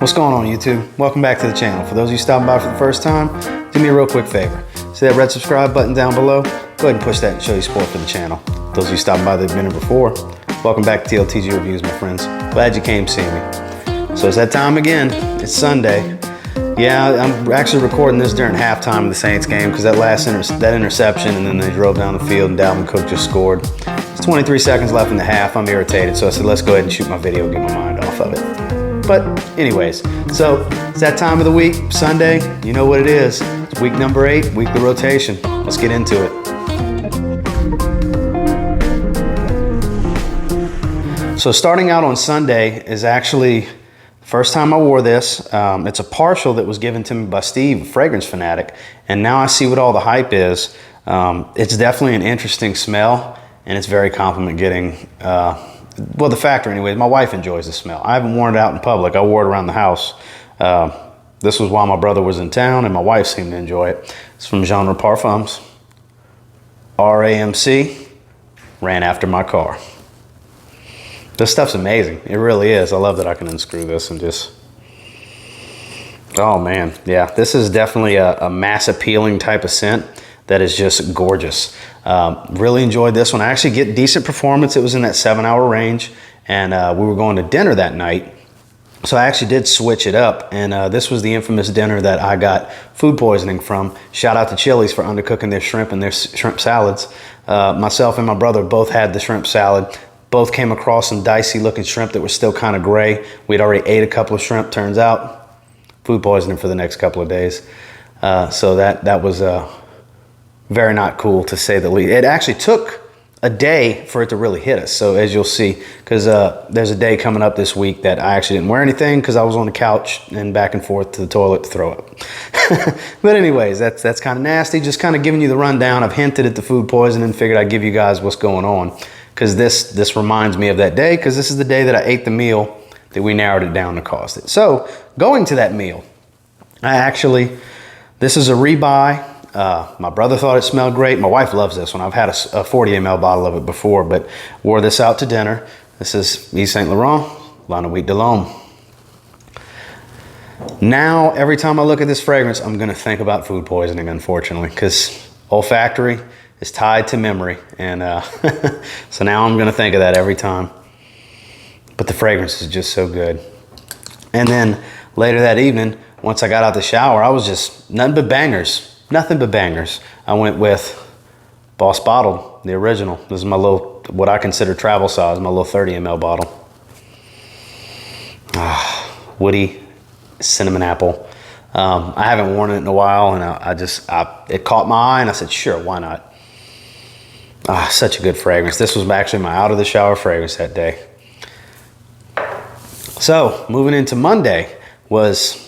What's going on, YouTube? Welcome back to the channel. For those of you stopping by for the first time, do me a real quick favor. See that red subscribe button down below? Go ahead and push that and show your support for the channel. Those of you stopping by that have been here before, welcome back to TLTG Reviews, my friends. Glad you came to see me. So it's that time again. It's Sunday. Yeah, I'm actually recording this during halftime of the Saints game because that interception, and then they drove down the field and Dalvin Cook just scored. It's 23 seconds left in the half. I'm irritated, so I said, let's go ahead and shoot my video and get my mind off of it. But anyways, so it's that time of the week, Sunday. You know what it is. It's week number 8, week of the rotation. Let's get into it. So starting out on Sunday is actually the first time I wore this. It's a partial that was given to me by Steve, a fragrance fanatic, and now I see what all the hype is. It's definitely an interesting smell, and it's very compliment getting. Well, the factor anyways, my wife enjoys the smell. I haven't worn it out in public. I wore it around the house. This was while my brother was in town, and my wife seemed to enjoy it. It's from Genre Parfums. RAMC, ran after my car. This stuff's amazing. It really is. I love that I can unscrew this and just... Oh man, yeah. This is definitely a mass appealing type of scent that is just gorgeous. Really enjoyed this one. I actually get decent performance. It was in that 7-hour range, and we were going to dinner that night. So I actually did switch it up, and this was the infamous dinner that I got food poisoning from. Shout out to Chili's for undercooking their shrimp and their shrimp salads. Myself and my brother both had the shrimp salad. Both came across some dicey looking shrimp that was still kind of gray. We'd already ate a couple of shrimp, turns out. Food poisoning for the next couple of days. So that was very not cool, to say the least. It actually took a day for it to really hit us. So as you'll see, because there's a day coming up this week that I actually didn't wear anything because I was on the couch and back and forth to the toilet to throw up. But anyways, that's kind of nasty. Just kind of giving you the rundown. I've hinted at the food poisoning, figured I'd give you guys what's going on, because this reminds me of that day, because this is the day that I ate the meal that we narrowed it down to cost it. So going to that meal, this is a rebuy. My brother thought it smelled great. My wife loves this one. I've had a 40 ml bottle of it before, but wore this out to dinner. This is Yves Saint Laurent, La Nuit de l'Homme. Now, every time I look at this fragrance, I'm going to think about food poisoning, unfortunately, because olfactory is tied to memory. And so now I'm going to think of that every time. But the fragrance is just so good. And then later that evening, once I got out the shower, I was just nothing but bangers. Nothing but bangers. I went with Boss Bottled, the original. This is my little, what I consider travel size, my little 30 ml bottle. Woody cinnamon apple. I haven't worn it in a while, and it caught my eye, and I said, sure, why not? Such a good fragrance. This was actually my out of the shower fragrance that day. So moving into Monday was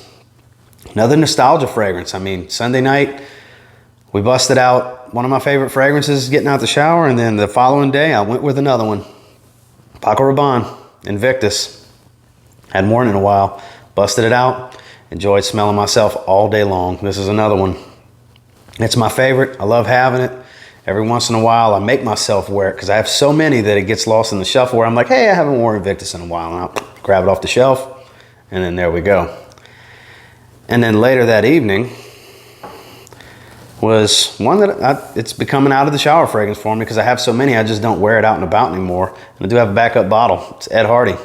another nostalgia fragrance. I mean, Sunday night, we busted out one of my favorite fragrances getting out the shower, and then the following day, I went with another one. Paco Rabanne, Invictus. Hadn't worn it in a while. Busted it out. Enjoyed smelling myself all day long. This is another one. It's my favorite. I love having it. Every once in a while, I make myself wear it because I have so many that it gets lost in the shuffle where I'm like, hey, I haven't worn Invictus in a while. And I'll grab it off the shelf, and then there we go. And then later that evening was one that it's becoming out of the shower fragrance for me because I have so many, I just don't wear it out and about anymore. And I do have a backup bottle. It's Ed Hardy,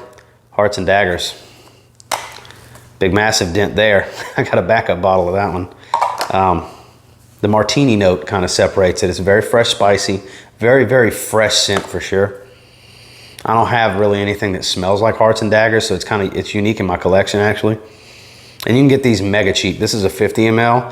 Hearts and Daggers. Big massive dent there. I got a backup bottle of that one. The martini note kind of separates it. It's very fresh, spicy, very, very fresh scent for sure. I don't have really anything that smells like Hearts and Daggers, so it's unique in my collection actually. And you can get these mega cheap. This is a 50 ml.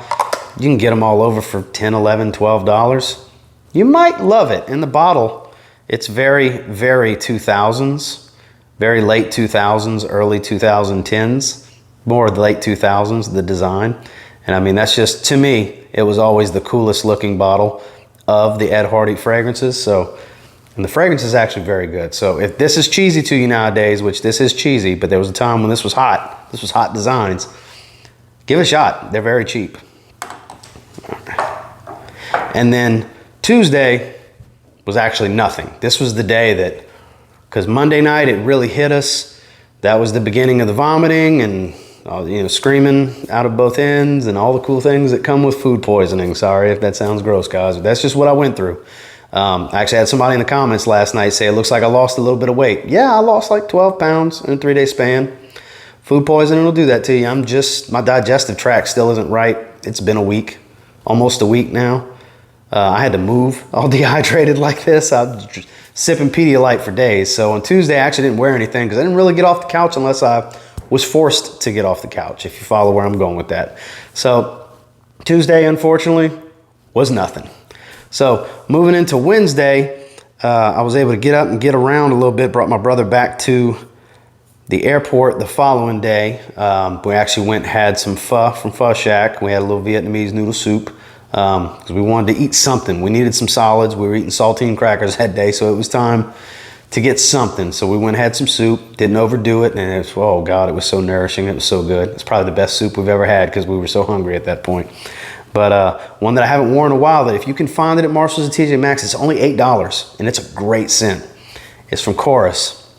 You can get them all over for $10, $11, $12. You might love it. In the bottle, it's very, very 2000s, very late 2000s, early 2010s, more the late 2000s, the design. And I mean, that's just, to me, it was always the coolest looking bottle of the Ed Hardy fragrances. So, and the fragrance is actually very good. So if this is cheesy to you nowadays, which this is cheesy, but there was a time when this was hot designs, give it a shot. They're very cheap. And then Tuesday was actually nothing. This was the day that, because Monday night it really hit us. That was the beginning of the vomiting, and You know, screaming out of both ends and all the cool things that come with food poisoning. Sorry if that sounds gross, guys, but that's just what I went through. I actually had somebody in the comments last night say, it looks like I lost a little bit of weight. Yeah, I lost like 12 pounds in a 3-day span. Food poisoning will do that to you. My digestive tract still isn't right. It's been a week, almost a week now. I had to move all dehydrated like this. I was sipping Pedialyte for days. So on Tuesday, I actually didn't wear anything because I didn't really get off the couch unless I was forced to get off the couch, if you follow where I'm going with that. So Tuesday, unfortunately, was nothing. So moving into Wednesday, I was able to get up and get around a little bit, brought my brother back to the airport the following day. We actually went and had some pho from Pho Shack. We had a little Vietnamese noodle soup because we wanted to eat something. We needed some solids. We were eating saltine crackers that day, so it was time to get something. So we went and had some soup, didn't overdo it, and it was, oh God, it was so nourishing. It was so good. It's probably the best soup we've ever had because we were so hungry at that point. But one that I haven't worn in a while, that if you can find it at Marshalls and TJ Maxx, it's only $8, and it's a great scent. It's from Chorus.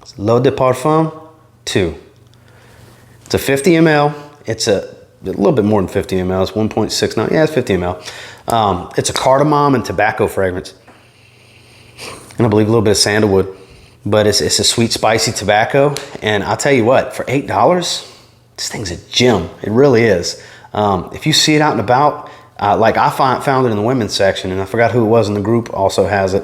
It's L'Eau de Parfum 2. It's a 50 ml. It's a little bit more than 50 ml. It's 1.69. Yeah, it's 50 ml. It's a cardamom and tobacco fragrance. And I believe a little bit of sandalwood. But it's a sweet, spicy tobacco. And I'll tell you what, for $8, this thing's a gem. It really is. If you see it out and about, like I found it in the women's section, and I forgot who it was in the group also has it.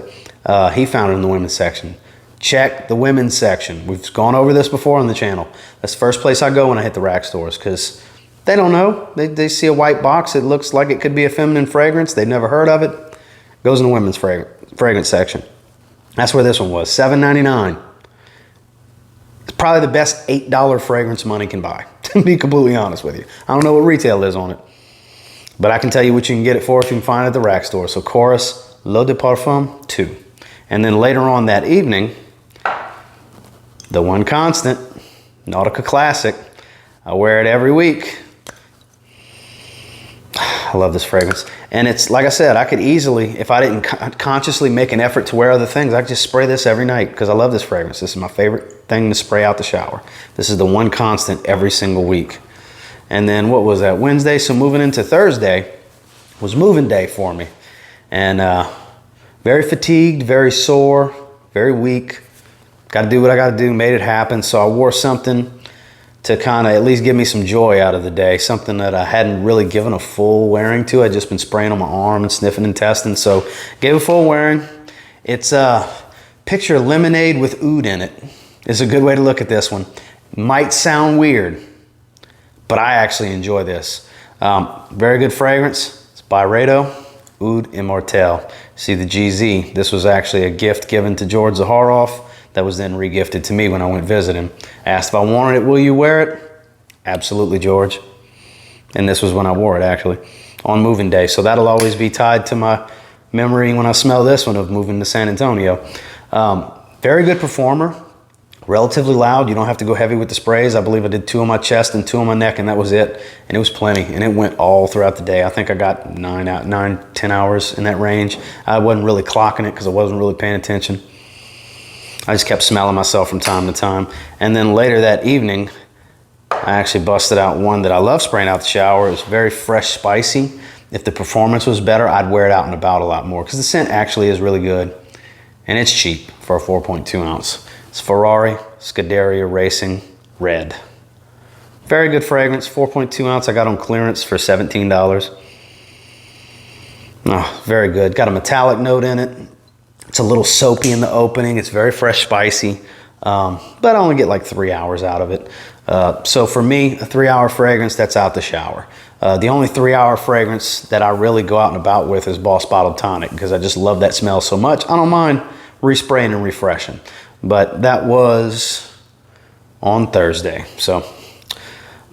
He found it in the women's section. Check the women's section. We've gone over this before on the channel. That's the first place I go when I hit the rack stores because they don't know. They see a white box. It looks like it could be a feminine fragrance. They've never heard of it. Goes in the women's fragrance section. That's where this one was, $7.99. It's probably the best $8 fragrance money can buy, to be completely honest with you. I don't know what retail is on it, but I can tell you what you can get it for if you can find it at the rack store. So Chorus L'Eau de Parfum 2. And then later on that evening, the one constant, Nautica Classic. I wear it every week. I love this fragrance. And it's, like I said, I could easily, if I didn't consciously make an effort to wear other things, I could just spray this every night because I love this fragrance. This is my favorite thing to spray out the shower. This is the one constant every single week. And then what was that, Wednesday? So moving into Thursday was moving day for me. And very fatigued, very sore, very weak. Got to do what I got to do, made it happen. So I wore something to kind of at least give me some joy out of the day, something that I hadn't really given a full wearing to. I'd just been spraying on my arm and sniffing and testing. So gave a full wearing. It's picture lemonade with oud in it. Is a good way to look at this one. Might sound weird, but I actually enjoy this. Very good fragrance. It's Byredo Oud Immortel. See the GZ. This was actually a gift given to George Zaharoff that was then regifted to me when I went visiting. Asked if I wanted it, will you wear it? Absolutely, George. And this was when I wore it, actually, on moving day. So that'll always be tied to my memory when I smell this one of moving to San Antonio. Very good performer. Relatively loud. You don't have to go heavy with the sprays. I believe I did 2 on my chest and 2 on my neck, and that was it. And it was plenty. And it went all throughout the day. I think I got 10 hours in that range. I wasn't really clocking it because I wasn't really paying attention. I just kept smelling myself from time to time. And then later that evening, I actually busted out one that I love spraying out the shower. It was very fresh, spicy. If the performance was better, I'd wear it out and about a lot more because the scent actually is really good. And it's cheap for a 4.2 ounce. It's Ferrari Scuderia Racing Red. Very good fragrance, 4.2 ounce. I got on clearance for $17. Oh, very good. Got a metallic note in it. It's a little soapy in the opening. It's very fresh, spicy, but I only get like 3 hours out of it. So for me, a 3-hour fragrance, that's out the shower. The only 3-hour fragrance that I really go out and about with is Boss Bottled Tonic because I just love that smell so much. I don't mind respraying and refreshing. But that was on Thursday. So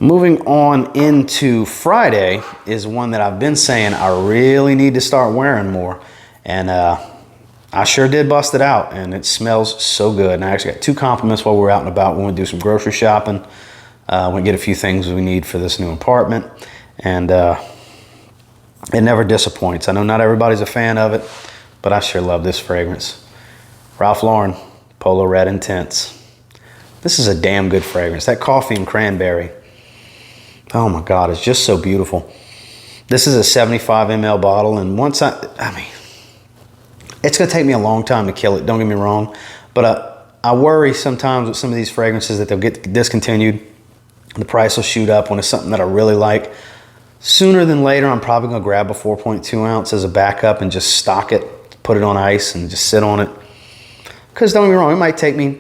moving on into Friday is one that I've been saying I really need to start wearing more. And I sure did bust it out, and it smells so good. And I actually got 2 compliments while we were out and about. We went to do some grocery shopping. Went get a few things we need for this new apartment. And it never disappoints. I know not everybody's a fan of it, but I sure love this fragrance. Ralph Lauren Polo Red Intense. This is a damn good fragrance. That coffee and cranberry Oh my God, it's just so beautiful. This is a 75 ml bottle, and once I mean, it's gonna take me a long time to kill it, don't get me wrong, but I worry sometimes with some of these fragrances that they'll get discontinued. The price will shoot up when it's something that I really like. Sooner than later, I'm probably gonna grab a 4.2 ounce as a backup and just stock it, put it on ice and just sit on it. Because don't get me wrong, it might take me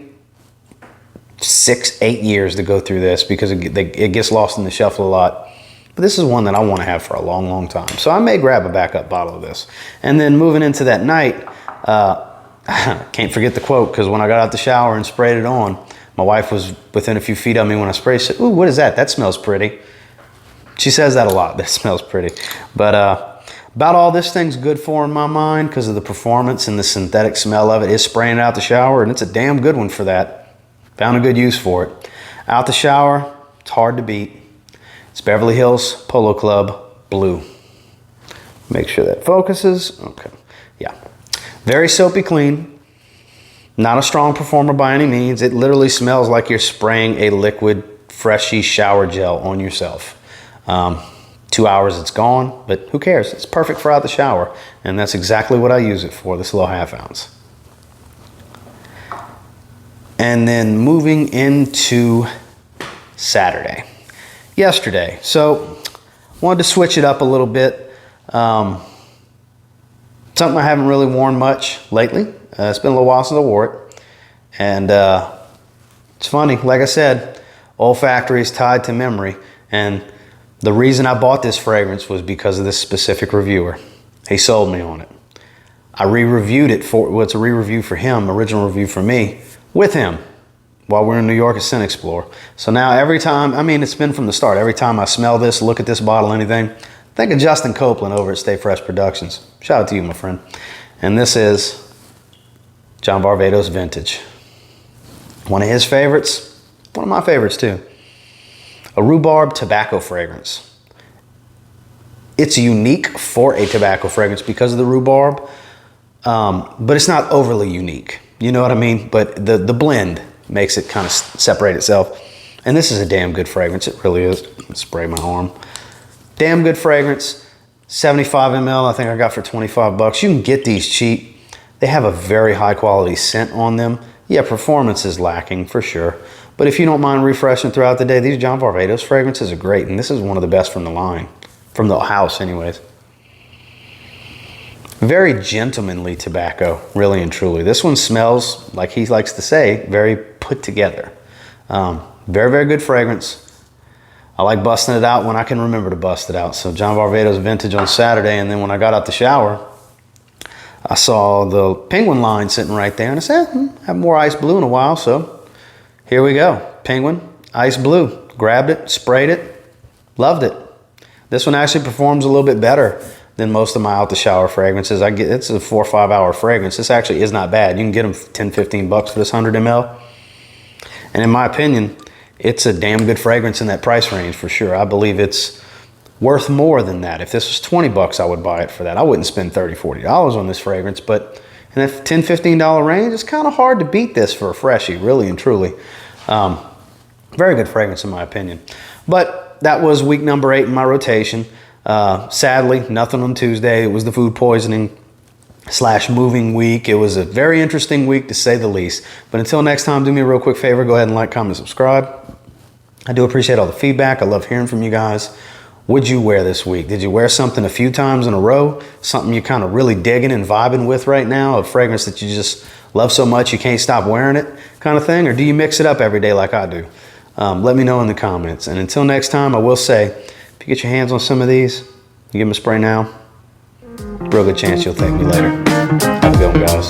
6-8 years to go through this because it gets lost in the shuffle a lot. But this is one that I want to have for a long, long time. So I may grab a backup bottle of this. And then moving into that night, can't forget the quote, because when I got out the shower and sprayed it on, my wife was within a few feet of me when I sprayed. She said, "Ooh, what is that? That smells pretty." She says that a lot, that smells pretty. But about all this thing's good for in my mind because of the performance and the synthetic smell of it is spraying it out the shower, and it's a damn good one for that. Found a good use for it. Out the shower, it's hard to beat. It's Beverly Hills Polo Club Blue. Make sure that focuses. Okay, yeah. Very soapy clean. Not a strong performer by any means. It literally smells like you're spraying a liquid, freshy shower gel on yourself. 2 hours, it's gone, but who cares? It's perfect for out the shower, and that's exactly what I use it for, this little 1/2 ounce. And then moving into Saturday. Yesterday. So wanted to switch it up a little bit. Something I haven't really worn much lately. It's been a little while since I wore it. And it's funny, like I said, olfactory is tied to memory. And the reason I bought this fragrance was because of this specific reviewer. He sold me on it. I re-reviewed it for, well, it's a re-review for him, original review for me, with him, while we're in New York at Scent Explorer. So now every time, I mean, it's been from the start. Every time I smell this, look at this bottle, anything, think of Justin Copeland over at Stay Fresh Productions. Shout out to you, my friend. And this is John Varvatos Vintage. One of his favorites, one of my favorites too. A rhubarb tobacco fragrance. It's unique for a tobacco fragrance because of the rhubarb, but it's not overly unique. You know what I mean? But the blend makes it kind of separate itself. And this is a damn good fragrance. It really is. Spray my arm. Damn good fragrance. 75 ml, I think I got for 25 bucks. You can get these cheap. They have a very high quality scent on them. Yeah, performance is lacking for sure. But if you don't mind refreshing throughout the day, these John Varvatos fragrances are great. And this is one of the best from the line. From the house anyways. Very gentlemanly tobacco, really and truly. This one smells, like he likes to say, very put together. Very, very good fragrance. I like busting it out when I can remember to bust it out. So John Varvatos Vintage on Saturday, and then when I got out the shower, I saw the Penguin line sitting right there, and I said, I haven't wore Ice Blue in a while, so here we go. Penguin, Ice Blue. Grabbed it, sprayed it, loved it. This one actually performs a little bit better than most of my out the shower fragrances. It's a 4 or 5 hour fragrance. This actually is not bad. You can get them for 10-15 bucks for this 100 ml. And in my opinion, it's a damn good fragrance in that price range for sure. I believe it's worth more than that. If this was 20 bucks, I would buy it for that. I wouldn't spend $30-40 on this fragrance, but in that $10-15 range, it's kind of hard to beat this for a freshie, really and truly. Very good fragrance in my opinion. But that was week number 8 in my rotation. Sadly, nothing on Tuesday. It was the food poisoning / moving week. It was a very interesting week to say the least. But until next time, do me a real quick favor. Go ahead and like, comment, subscribe. I do appreciate all the feedback. I love hearing from you guys. What'd you wear this week? Did you wear something a few times in a row? Something you're kind of really digging and vibing with right now? A fragrance that you just love so much you can't stop wearing it kind of thing? Or do you mix it up every day like I do? Let me know in the comments. And until next time, I will say, if you get your hands on some of these, you give them a spray now, real good chance you'll thank me later. Have a good one, guys.